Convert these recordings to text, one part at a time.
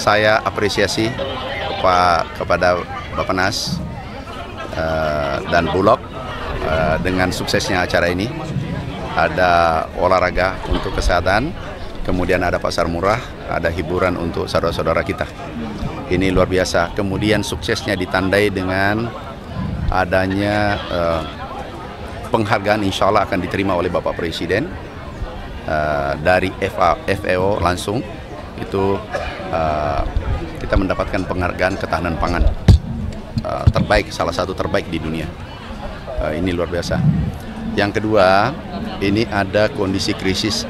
saya apresiasi kepada Bappenas dan Bulog dengan suksesnya acara ini. Ada olahraga untuk kesehatan, kemudian ada pasar murah, ada hiburan untuk saudara-saudara kita. Ini luar biasa. Kemudian suksesnya ditandai dengan adanya penghargaan, insya Allah akan diterima oleh Bapak Presiden dari FAO langsung. Itu kita mendapatkan penghargaan ketahanan pangan terbaik, salah satu terbaik di dunia. Ini luar biasa. Yang kedua, ini ada kondisi krisis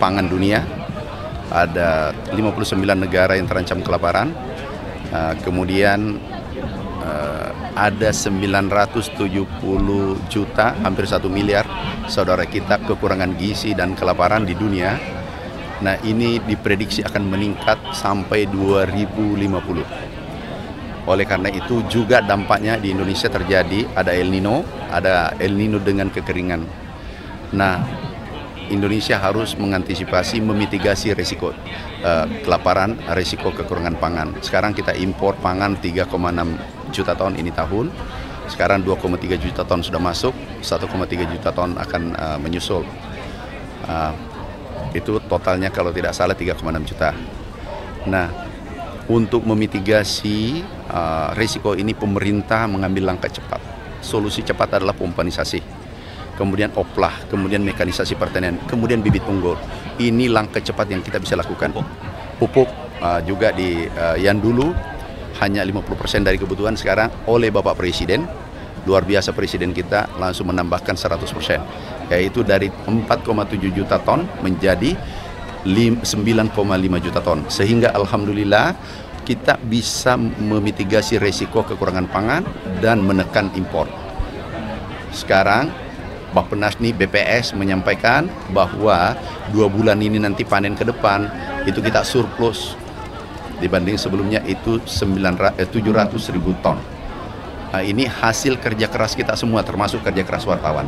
pangan dunia. Ada 59 negara yang terancam kelaparan. Kemudian ada 970 juta, hampir 1 miliar saudara kita kekurangan gizi dan kelaparan di dunia. Nah, ini diprediksi akan meningkat sampai 2050. Oleh karena itu juga dampaknya di Indonesia terjadi, ada El Nino dengan kekeringan. Nah, Indonesia harus mengantisipasi, memitigasi risiko kelaparan, risiko kekurangan pangan. Sekarang kita impor pangan 3,6 juta ton ini tahun. Sekarang 2,3 juta ton sudah masuk, 1,3 juta ton akan menyusul. Itu totalnya kalau tidak salah 3,6 juta. Nah, untuk memitigasi risiko ini pemerintah mengambil langkah cepat. Solusi cepat adalah pompanisasi, kemudian oplah, kemudian mekanisasi pertanian, kemudian bibit unggul. Ini langkah cepat yang kita bisa lakukan. Pupuk juga yang dulu hanya 50% dari kebutuhan, sekarang oleh Bapak Presiden, luar biasa Presiden kita langsung menambahkan 100%, yaitu dari 4,7 juta ton menjadi 9,5 juta ton, sehingga alhamdulillah kita bisa memitigasi resiko kekurangan pangan dan menekan impor. Sekarang Bappenas nih, BPS menyampaikan bahwa 2 bulan ini nanti panen ke depan itu kita surplus dibanding sebelumnya itu 700.000 ton. Nah, ini hasil kerja keras kita semua, termasuk kerja keras wartawan.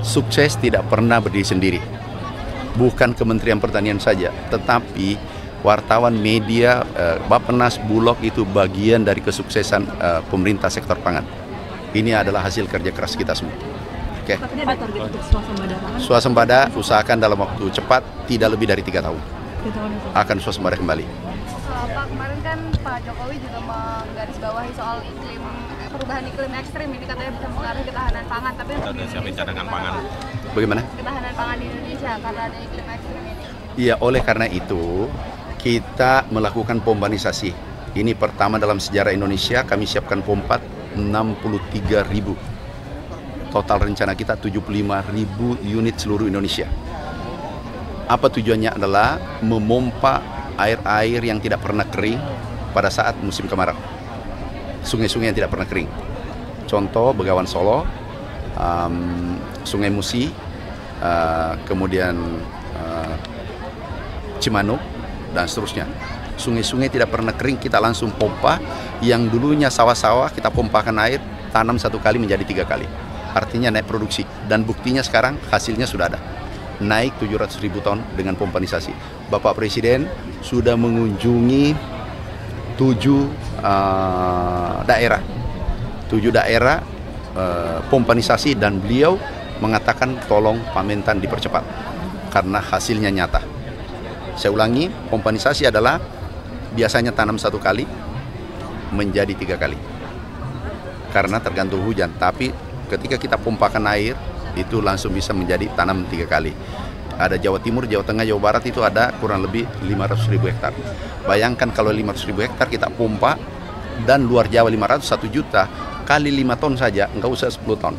Sukses tidak pernah berdiri sendiri. Bukan Kementerian Pertanian saja, tetapi wartawan, media, Bappenas, Bulog itu bagian dari kesuksesan pemerintah sektor pangan. Ini adalah hasil kerja keras kita semua. Oke. Tapi ada target untuk swasembada pangan? Swasembada usahakan dalam waktu cepat, tidak lebih dari 3 tahun. 3 tahun itu. Akan swasembada kembali. Pak, kemarin kan Pak Jokowi juga menggarisbawahi soal perubahan iklim ekstrim ini, katanya bisa mengaruhi ketahanan pangan. Tapi ada siapin cadangan pangan. Bagaimana? Ketahanan pangan di Indonesia karena ada iklim ekstrim ini. Iya, oleh karena itu kita melakukan pompanisasi. Ini pertama dalam sejarah Indonesia, kami siapkan pompa 63.000. Total rencana kita 75.000 unit seluruh Indonesia. Apa tujuannya? Adalah memompa air-air yang tidak pernah kering pada saat musim kemarau. Sungai-sungai yang tidak pernah kering. Contoh Begawan Solo, Sungai Musi, kemudian Cimanuk, dan seterusnya. Sungai-sungai tidak pernah kering, kita langsung pompa. Yang dulunya sawah-sawah, kita pompakan air, tanam 1 kali menjadi 3 kali. Artinya naik produksi. Dan buktinya sekarang hasilnya sudah ada. Naik 700.000 ton dengan pompanisasi. Bapak Presiden sudah mengunjungi 7 daerah. 7 daerah pompanisasi, dan beliau mengatakan tolong Pamentan dipercepat karena hasilnya nyata. Saya ulangi, pompanisasi adalah biasanya tanam 1 kali menjadi 3 kali karena tergantung hujan, tapi ketika kita pompakan air itu langsung bisa menjadi tanam 3 kali. Ada Jawa Timur, Jawa Tengah, Jawa Barat itu ada kurang lebih 500.000 hektar. Bayangkan kalau 500.000 hektar kita pompa, dan luar Jawa 500, 1 juta kali 5 ton saja, nggak usah 10 ton,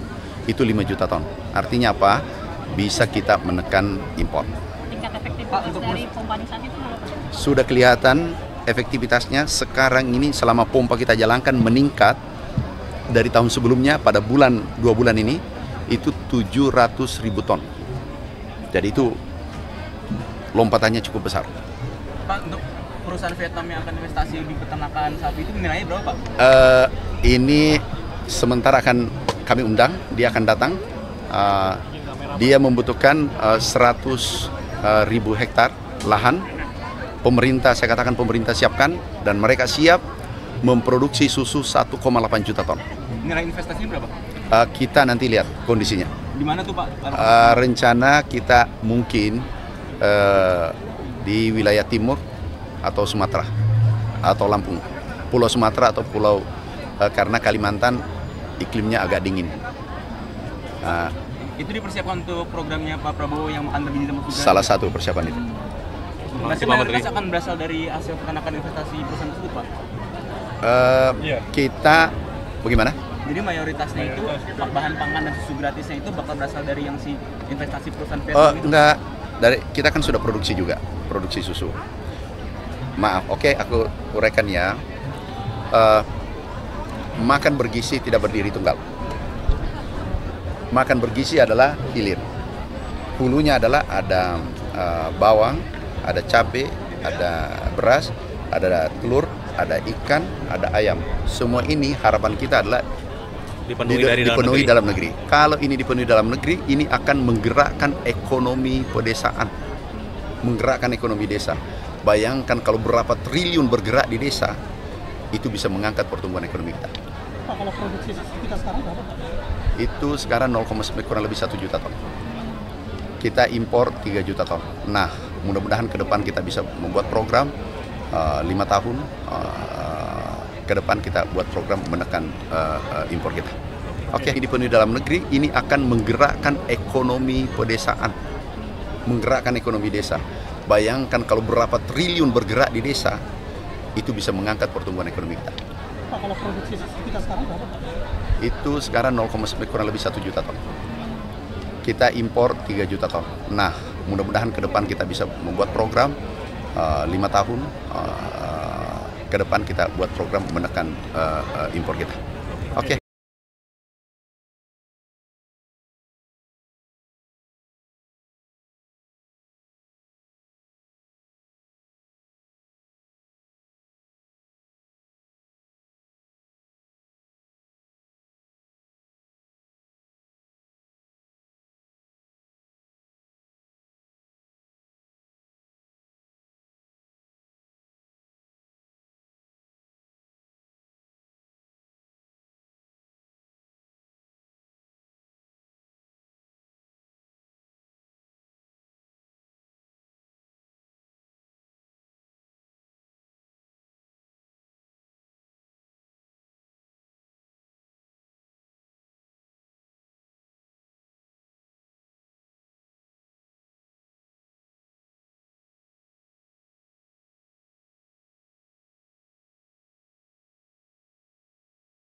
itu 5 juta ton. Artinya apa? Bisa kita menekan impor. Tingkat efektivitas dari pompanisasi itu berapa? Sudah kelihatan efektivitasnya sekarang ini selama pompa kita jalankan meningkat dari tahun sebelumnya. Pada 2 bulan ini itu 700.000 ton. Jadi itu lompatannya cukup besar. Pak, untuk perusahaan Vietnam yang akan investasi di peternakan sapi itu nilainya berapa, Pak? Ini sementara akan kami undang, dia akan datang. Dia membutuhkan 100.000 hektar lahan pemerintah, saya katakan pemerintah siapkan, dan mereka siap memproduksi susu 1,8 juta ton. Nilai investasinya berapa? Kita nanti lihat kondisinya. Di mana tuh Pak? Rencana kita mungkin di wilayah timur atau Sumatera atau Lampung, Pulau Sumatera atau Pulau karena Kalimantan iklimnya agak dingin. Itu dipersiapkan untuk programnya Pak Prabowo yang makan bergizi sama surga. Salah satu persiapan itu. Berarti mayoritas akan berasal dari hasil peternakan investasi perusahaan tersebut Pak? Kita bagaimana? Jadi mayoritasnya itu bahan pangan dan susu gratisnya itu bakal berasal dari yang si investasi perusahaan Oh, Vietnam itu? enggak. Kita kan sudah produksi juga, produksi susu. Maaf, oke, aku uraikan ya. Makan bergizi tidak berdiri tunggal. Makan bergizi adalah hilir. Hulunya adalah ada bawang, ada cabai, ada beras, ada telur, ada ikan, ada ayam. Semua ini harapan kita adalah dipenuhi dalam negeri. Kalau ini dipenuhi dalam negeri, ini akan menggerakkan ekonomi pedesaan, menggerakkan ekonomi desa. Bayangkan kalau berapa triliun bergerak di desa, itu bisa mengangkat pertumbuhan ekonomi kita. Pak, kalau produksi kita sekarang berapa Pak? Itu sekarang 0,9 kurang lebih 1 juta ton. Kita impor 3 juta ton. Nah, mudah-mudahan ke depan kita bisa membuat program 5 tahun ke depan kita buat program menekan impor kita. Oke, ini dipenuhi dalam negeri, ini akan menggerakkan ekonomi pedesaan, menggerakkan ekonomi desa. Bayangkan kalau berapa triliun bergerak di desa, itu bisa mengangkat pertumbuhan ekonomi kita. Pak, kalau produksi kita sekarang berapa Pak? Itu sekarang 0,9 kurang lebih 1 juta ton. Kita impor 3 juta ton. Nah, mudah-mudahan ke depan kita bisa membuat program 5 tahun ke depan kita buat program menekan impor kita. Oke.